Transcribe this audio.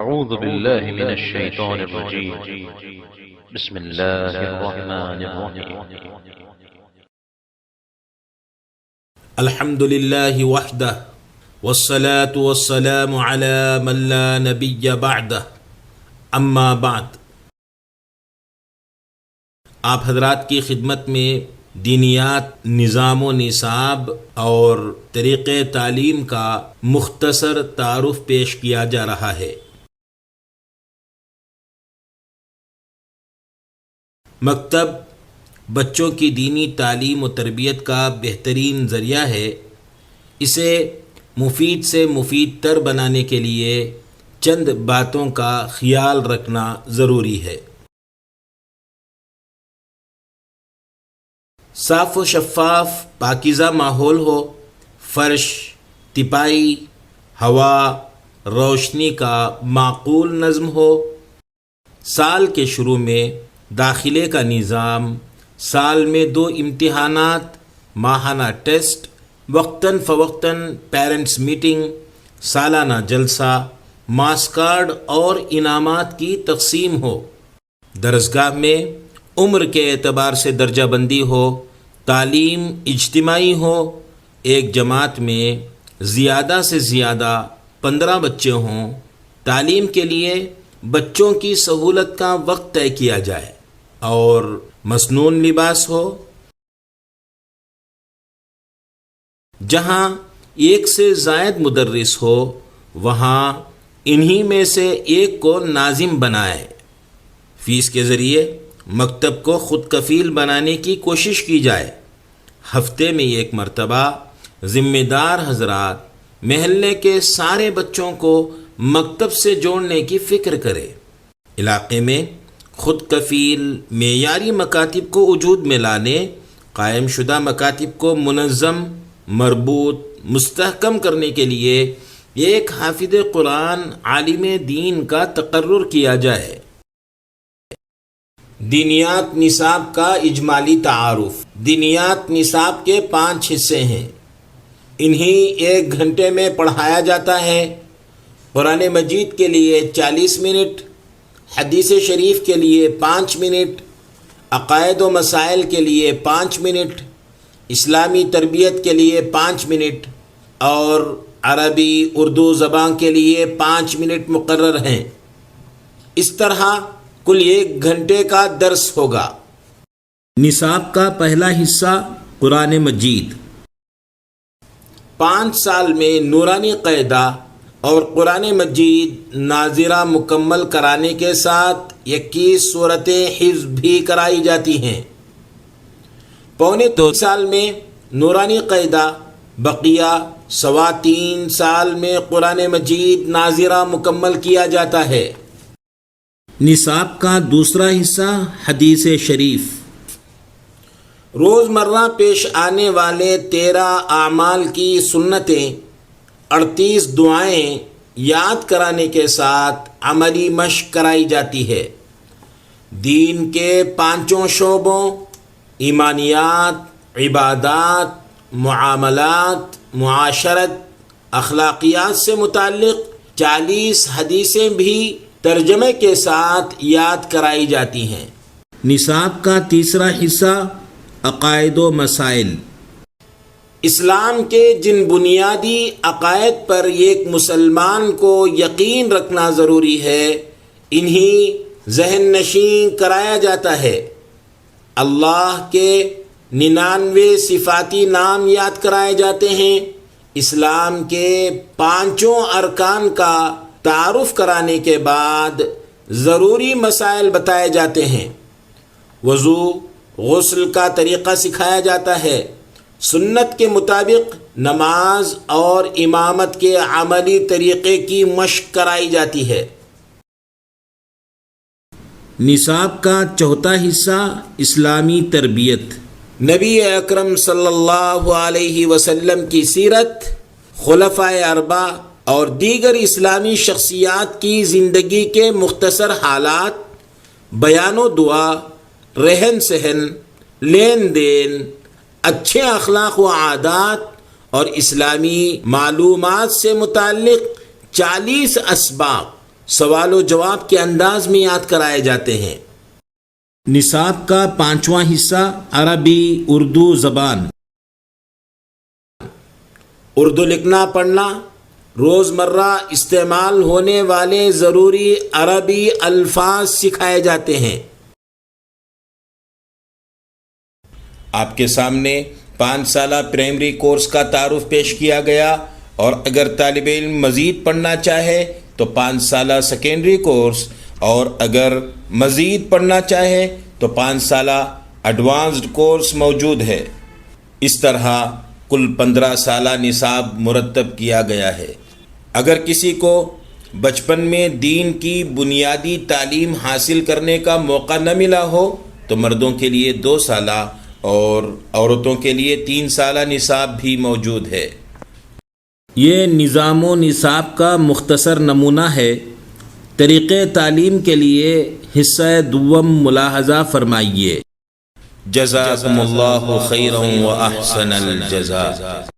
أعوذ بالله من الشيطان الرجيم. بسم الله الرحمن الرحيم. الحمد لله وحده والصلاة والسلام على من لا نبي بعده اما بعد. آپ حضرات کی خدمت میں دینیات، نظام و نصاب اور طریقۂ تعلیم کا مختصر تعارف پیش کیا جا رہا ہے. مکتب بچوں کی دینی تعلیم و تربیت کا بہترین ذریعہ ہے. اسے مفید سے مفید تر بنانے کے لیے چند باتوں کا خیال رکھنا ضروری ہے. صاف و شفاف پاکیزہ ماحول ہو، فرش، تپائی، ہوا، روشنی کا معقول نظم ہو. سال کے شروع میں داخلے کا نظام، سال میں 2 امتحانات، ماہانہ ٹیسٹ، وقتاً فوقتاً پیرنٹس میٹنگ، سالانہ جلسہ، ماس کارڈ اور انعامات کی تقسیم ہو. درسگاہ میں عمر کے اعتبار سے درجہ بندی ہو، تعلیم اجتماعی ہو. ایک جماعت میں زیادہ سے زیادہ 15 بچے ہوں. تعلیم کے لیے بچوں کی سہولت کا وقت طے کیا جائے اور مسنون لباس ہو. جہاں ایک سے زائد مدرس ہو وہاں انہی میں سے ایک کو ناظم بنائے. فیس کے ذریعے مکتب کو خود کفیل بنانے کی کوشش کی جائے. ہفتے میں 1 مرتبہ ذمہ دار حضرات محلے کے سارے بچوں کو مکتب سے جوڑنے کی فکر کرے. علاقے میں خود کفیل معیاری مکاتب کو وجود میں لانے، قائم شدہ مکاتب کو منظم، مربوط، مستحکم کرنے کے لیے ایک حافظ قرآن عالم دین کا تقرر کیا جائے. دینیات نصاب کا اجمالی تعارف. دینیات نصاب کے 5 حصے ہیں. انہی 1 گھنٹے میں پڑھایا جاتا ہے. قرآن مجید کے لیے 40 منٹ، حدیث شریف کے لیے 5 منٹ، عقائد و مسائل کے لیے 5 منٹ، اسلامی تربیت کے لیے 5 منٹ اور عربی اردو زبان کے لیے 5 منٹ مقرر ہیں. اس طرح کل 1 گھنٹے کا درس ہوگا. نصاب کا پہلا حصہ قرآن مجید. 5 سال میں نورانی قاعدہ اور قرآن مجید ناظرہ مکمل کرانے کے ساتھ 21 سورتیں حفظ بھی کرائی جاتی ہیں. پونے 2 سال میں نورانی قاعدہ، بقیہ 3.25 سال میں قرآن مجید ناظرہ مکمل کیا جاتا ہے. نصاب کا دوسرا حصہ حدیث شریف. روزمرہ پیش آنے والے 13 اعمال کی سنتیں، 38 دعائیں یاد کرانے کے ساتھ عملی مشق کرائی جاتی ہے. دین کے 5 شعبوں ایمانیات، عبادات، معاملات، معاشرت، اخلاقیات سے متعلق 40 حدیثیں بھی ترجمے کے ساتھ یاد کرائی جاتی ہیں. نصاب کا تیسرا حصہ عقائد و مسائل. اسلام کے جن بنیادی عقائد پر ایک مسلمان کو یقین رکھنا ضروری ہے انہی ذہن نشین کرایا جاتا ہے. اللہ کے 99 صفاتی نام یاد کرائے جاتے ہیں. اسلام کے 5 ارکان کا تعارف کرانے کے بعد ضروری مسائل بتائے جاتے ہیں. وضو، غسل کا طریقہ سکھایا جاتا ہے. سنت کے مطابق نماز اور امامت کے عملی طریقے کی مشق کرائی جاتی ہے. نصاب کا چوتھا حصہ اسلامی تربیت. نبی اکرم صلی اللہ علیہ وسلم کی سیرت، خلفائے 4 اور دیگر اسلامی شخصیات کی زندگی کے مختصر حالات، بیان و دعا، رہن سہن، لین دین، اچھے اخلاق و عادات اور اسلامی معلومات سے متعلق 40 اسباق سوال و جواب کے انداز میں یاد کرائے جاتے ہیں۔ نصاب کا 5واں حصہ عربی اردو زبان۔ اردو لکھنا پڑھنا، روزمرہ استعمال ہونے والے ضروری عربی الفاظ سکھائے جاتے ہیں۔ آپ کے سامنے 5 سالہ پرائمری کورس کا تعارف پیش کیا گیا، اور اگر طالب علم مزید پڑھنا چاہے تو 5 سالہ سیکنڈری کورس، اور اگر مزید پڑھنا چاہے تو 5 سالہ ایڈوانسڈ کورس موجود ہے۔ اس طرح کل 15 سالہ نصاب مرتب کیا گیا ہے۔ اگر کسی کو بچپن میں دین کی بنیادی تعلیم حاصل کرنے کا موقع نہ ملا ہو تو مردوں کے لیے 2 سالہ اور عورتوں کے لیے 3 سالہ نصاب بھی موجود ہے۔ یہ نظام و نصاب کا مختصر نمونہ ہے۔ طریقۂ تعلیم کے لیے حصہ دوم ملاحظہ فرمائیے۔ جزاکم اللہ خیرا و احسن الجزاء۔